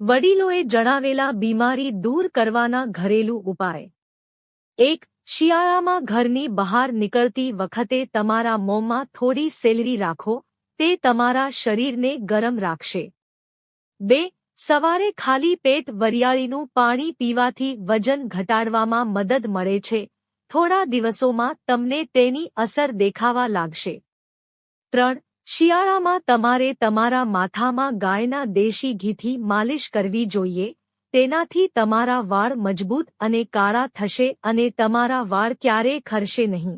વડીલોએ જણાવેલા બીમારી દૂર કરવાના ઘરેલું ઉપાય. 1. શિયાળામાં ઘરની બહાર નીકળતી વખતે તમારા મોંમાં થોડી સેલરી રાખો, તે તમારા શરીરને ગરમ રાખશે. 2. સવારે ખાલી પેટ વરિયાળીનું પાણી પીવાથી વજન ઘટાડવામાં મદદ મળે છે. થોડા દિવસોમાં તમને તેની અસર દેખાવા લાગશે. 3. શિયાળામાં તમારે તમારા માથામાં ગાયના દેશી ઘીથી માલિશ કરવી જોઈએ. તેનાથી તમારા વાળ મજબૂત અને કાળા થશે અને તમારા વાળ ક્યારેય ખરશે નહીં.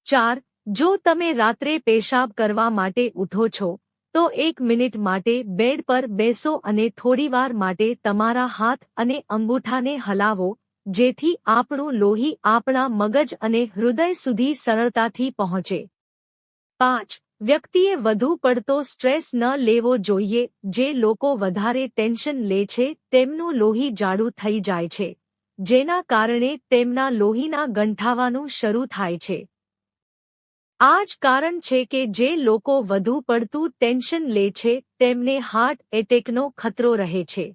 4. જો તમે રાત્રે પેશાબ કરવા માટે ઉઠો છો, તો 1 મિનિટ માટે બેડ પર બેસો અને થોડીવાર માટે તમારા હાથ અને અંગૂઠાને હલાવો, જેથી આપણું લોહી આપણા મગજ અને હૃદય સુધી સરળતાથી પહોંચે. 5. વ્યક્તિએ વધુ પડતો સ્ટ્રેસ ન લેવો જોઈએ. જે લોકો વધારે ટેન્શન લે છે તેમનું લોહી જાડું થઈ જાય છે, જેના કારણે તેમના લોહીના ગંઠાવાનું શરૂ થાય છે. આ જ કારણ છે કે જે લોકો વધુ પડતું ટેન્શન લે છે તેમને હાર્ટ એટેકનો ખતરો રહે છે.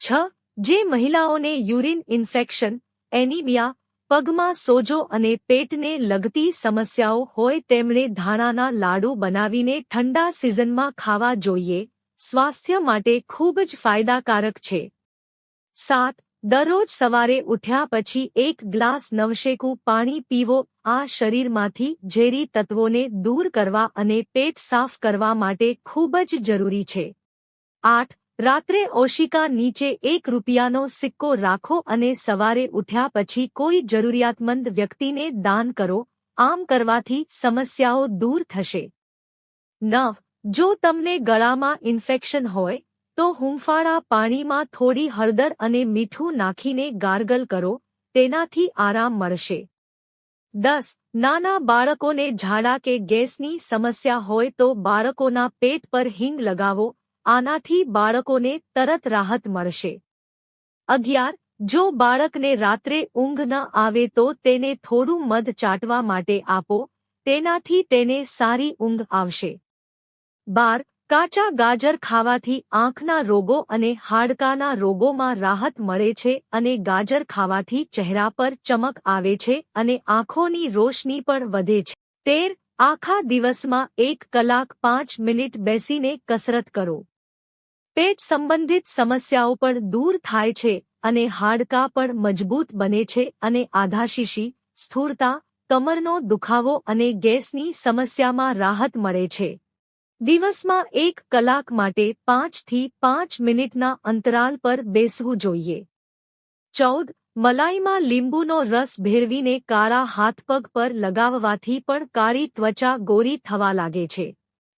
6. જે મહિલાઓને યુરિન ઇન્ફેક્શન, એનિમિયા, પગમાં સોજો અને પેટને લગતી સમસ્યાઓ હોય તેમણે ધાણાના લાડુ બનાવીને ઠંડા સિઝનમાં ખાવા જોઈએ. સ્વાસ્થ્ય માટે ખૂબ જ ફાયદાકારક છે. 7. દરરોજ સવારે ઉઠ્યા પછી 1 ગ્લાસ નવશેકું પાણી પીવો. આ શરીરમાંથી ઝેરી તત્વોને દૂર કરવા અને પેટ સાફ કરવા માટે ખૂબ જ જરૂરી છે. 8. રાત્રે ઓશિકા નીચે 1 રૂપિયાનો સિક્કો રાખો અને સવારે ઉઠ્યા પછી કોઈ જરૂરિયાતમંદ વ્યક્તિને દાન કરો. આમ કરવાથી સમસ્યાઓ દૂર થશે. 9. જો તમને ગળામાં ઇન્ફેક્શન હોય તો હૂંફાળા પાણીમાં થોડી હળદર અને મીઠું નાખીને ગાર્ગલ કરો, તેનાથી આરામ મળશે. 10. નાના બાળકોને ઝાડા કે ગેસની સમસ્યા હોય તો બાળકોના પેટ પર હિંગ લગાવો, આનાથી બાળકોને તરત રાહત મળશે. 11. જો બાળકને રાત્રે ઊંઘ ન આવે તો તેને થોડું મધ ચાટવા માટે આપો, તેનાથી તેને સારી ઊંઘ આવશે. 12. કાચા ગાજર ખાવાથી આંખના રોગો અને હાડકાના રોગોમાં રાહત મળે છે અને ગાજર ખાવાથી ચહેરા પર ચમક આવે છે અને આંખોની રોશની પણ વધે છે. 13. આખા દિવસમાં 1 કલાક 5 મિનિટ બેસીને કસરત કરો. પેટ સંબંધિત સમસ્યાઓ પણ દૂર થાય છે અને હાડકાં પણ મજબૂત બને છે અને આધાશીશી, સ્થૂળતા, કમરનો દુખાવો અને ગેસની સમસ્યામાં રાહત મળે છે. દિવસમાં 1 કલાક માટે 5 થી 5 મિનિટના અંતરાલ પર બેસવું જોઈએ. 14. મલાઈમાં લીંબુનો રસ ભેળવીને કાળા હાથપગ પર લગાવવાથી પણ કાળી ત્વચા ગોરી થવા લાગે છે.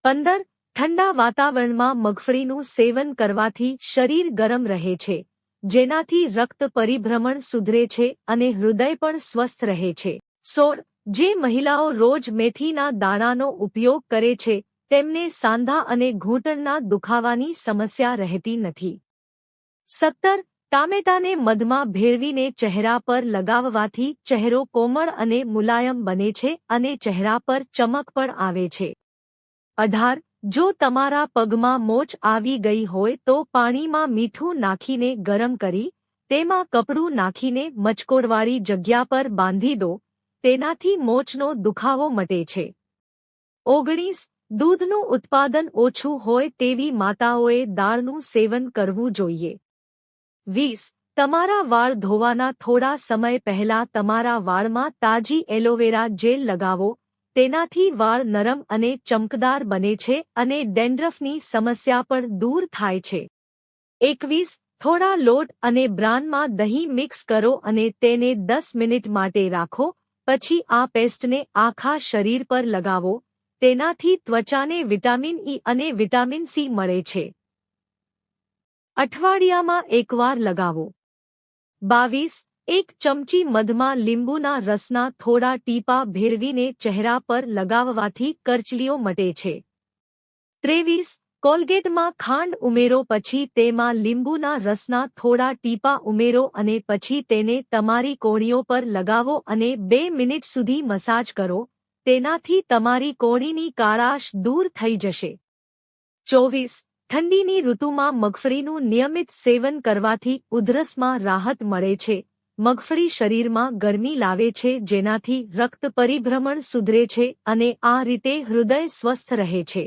15. ઠંડા વાતાવરણમાં મગફળીનું સેવન કરવાથી શરીર ગરમ રહે છે, જેનાથી રક્ત પરિભ્રમણ સુધરે છે અને હૃદય પણ સ્વસ્થ રહે છે. 16. જે મહિલાઓ રોજ મેથીના દાણાનો ઉપયોગ કરે છે તેમને સાંધા અને ઘૂંટણના દુખાવાની સમસ્યા રહેતી નથી. 17. ટામેટાને મધમાં ભેળવીને ચહેરા પર લગાવવાથી ચહેરો કોમળ અને મુલાયમ બને છે અને ચહેરા પર ચમક પણ આવે છે. 18. જો તમારા પગમાં મોચ આવી ગઈ હોય તો પાણીમાં મીઠું નાખીને ગરમ કરી, તેમાં કપડું નાખીને મચકોડવાળી જગ્યા પર બાંધી દો, તેનાથી મોચનો દુખાવો મટે છે. 19. દૂધનું ઉત્પાદન ઓછું હોય તેવી માતાઓએ દાળનું સેવન કરવું જોઈએ. 20. તમારા વાળ ધોવાના થોડા સમય પહેલા તમારા વાળમાં તાજી એલોવેરા જેલ લગાવો, તેનાથી વાળ નરમ અને ચમકદાર બને છે અને ડેન્ડ્રફની સમસ્યા પણ દૂર થાય છે. 21. થોડા લોટ અને બ્રાનમાં દહીં મિક્સ કરો અને તેને 10 મિનિટ માટે રાખો, પછી આ પેસ્ટને આખા શરીર પર લગાવો, તેનાથી ત્વચાને વિટામિન ઇ અને વિટામિન સી મળે છે. અઠવાડિયામાં 1 વાર લગાવો. 22. 1 ચમચી મધમાં લીંબુના રસના થોડા ટીપા ભેળવીને ચહેરા પર લગાવવાથી કરચલીઓ મટે છે. 23. કોલગેટમાં ખાંડ ઉમેરો, પછી તેમાં લીંબુના રસના થોડા ટીપા ઉમેરો અને પછી તેને તમારી કોણીઓ પર લગાવો અને 2 મિનિટ સુધી મસાજ કરો, તેનાથી તમારી કોણીની કાળાશ દૂર થઈ જશે. 24. ઠંડીની ઋતુમાં મગફળીનું નિયમિત સેવન કરવાથી ઉધરસમાં રાહત મળે છે. મગફળી શરીરમાં ગરમી લાવે છે, જેનાથી રક્ત પરિભ્રમણ સુધરે છે અને આ રીતે હૃદય સ્વસ્થ રહે છે.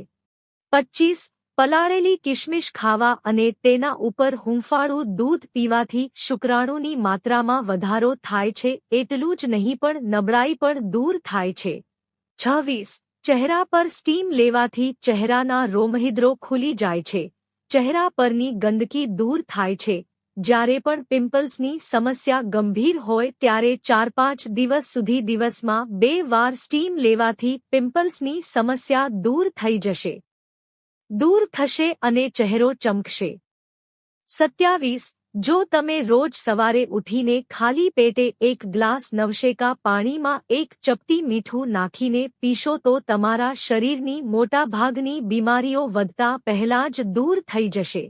25. પલાળેલી કિશમિશ ખાવા અને તેના ઉપર હૂંફાળું દૂધ પીવાથી શુક્રાણુની માત્રામાં વધારો થાય છે. એટલું જ નહીં પણ નબળાઈ પણ દૂર થાય છે. 26. ચહેરા પર સ્ટીમ લેવાથી ચહેરાના રોમહિદ્રો ખુલી જાય છે. ચહેરા પરની ગંદકી દૂર થાય છે. જ્યારે પણ પિમ્પલ્સની સમસ્યા ગંભીર હોય ત્યારે 4-5 દિવસ સુધી દિવસમાં 2 વાર સ્ટીમ લેવાથી પિમ્પલ્સની સમસ્યા દૂર થઈ જશે. દૂર થશે અને ચહેરો ચમકશે. 27. જો તમે રોજ સવારે ઉઠીને ખાલી પેટે 1 ગ્લાસ નવશેકા પાણીમાં 1 ચપટી મીઠું નાખીને પીશો તો તમારા શરીરની મોટાભાગની બીમારીઓ વધતા પહેલા જ દૂર થઈ જશે.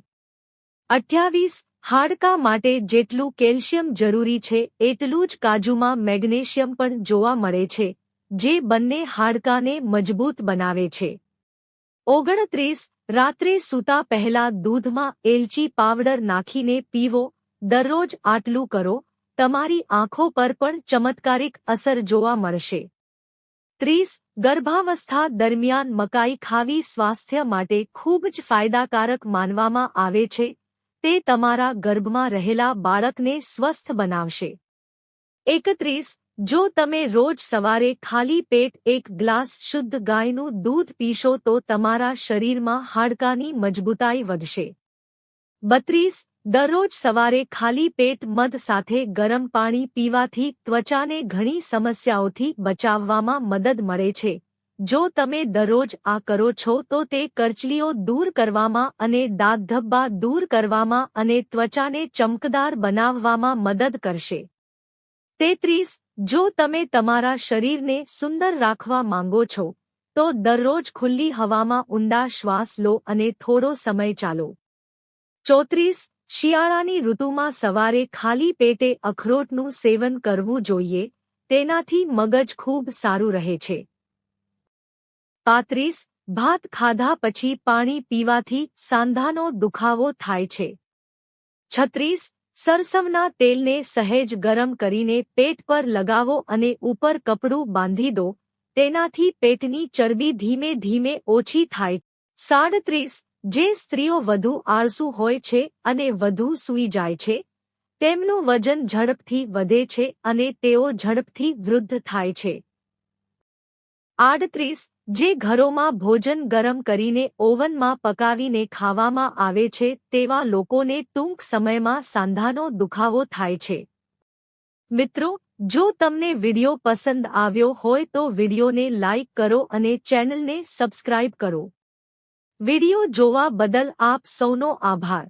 28. હાડકાં માટે જેટલું કેલ્શિયમ જરૂરી છે એટલું જ કાજુમાં મેગ્નેશિયમ પણ જોવા મળે છે, જે બંને હાડકાંને મજબૂત બનાવે છે. 29. રાત્રે સૂતા પહેલા દૂધમાં એલચી પાવડર નાખીને પીવો. દરરોજ આટલું કરો, તમારી આંખો પર પણ ચમત્કારિક અસર જોવા મળશે. 30. ગર્ભાવસ્થા દરમિયાન મકાઈ ખાવી સ્વાસ્થ્ય માટે ખૂબ જ ફાયદાકારક માનવામાં આવે છે. તે તમારા ગર્ભમાં રહેલા બાળકને સ્વસ્થ બનાવશે. 31. જો તમે રોજ સવારે ખાલી પેટ 1 ગ્લાસ શુદ્ધ ગાયનું દૂધ પીશો તો તમારા શરીરમાં હાડકાની મજબૂતાઈ વધશે. 32. દરરોજ સવારે ખાલી પેટ મધ સાથે ગરમ પાણી પીવાથી ત્વચાને ઘણી સમસ્યાઓથી બચાવવામાં મદદ મળે છે. જો તમે દરરોજ આ કરો છો તો તે કરચલીઓ દૂર કરવામાં અને દાગ ધબ્બા દૂર કરવામાં અને ત્વચાને ચમકદાર બનાવવામાં મદદ કરશે. 33. જો તમે તમારા શરીરને સુંદર રાખવા માંગો છો તો દરરોજ ખુલ્લી હવામાં ઊંડા શ્વાસ લો અને થોડો સમય ચાલો. 34. શિયાળાની ઋતુમાં સવારે ખાલી પેટે અખરોટનું સેવન કરવું જોઈએ. તેનાથી મગજ ખૂબ સારું રહે છે. 35. ભાત ખાધા પછી પાણી પીવાથી સાંધાનો દુખાવો થાય છે. 36. સરસવના તેલને સહેજ ગરમ કરીને પેટ પર લગાવો અને ઉપર કપડું બાંધી દો. તેનાથી પેટની ચરબી ધીમે ધીમે ઓછી થાય. 37. જે સ્ત્રીઓ વધુ આળસુ હોય છે અને વધુ સૂઈ જાય છે, તેમનું વજન ઝડપથી વધે છે અને તેઓ ઝડપથી વૃદ્ધ થાય છે. 38. જે ઘરોમાં ભોજન ગરમ કરીને ઓવનમાં પકાવીને ખાવામાં આવે છે તેવા લોકોને ટૂંક સમયમાં સાંધાનો દુખાવો થાય છે. મિત્રો, જો તમને વિડિયો પસંદ આવ્યો હોય તો વિડિયોને લાઇક કરો અને ચેનલને સબસ્ક્રાઇબ કરો. વિડિયો જોવા બદલ આપ સૌનો આભાર.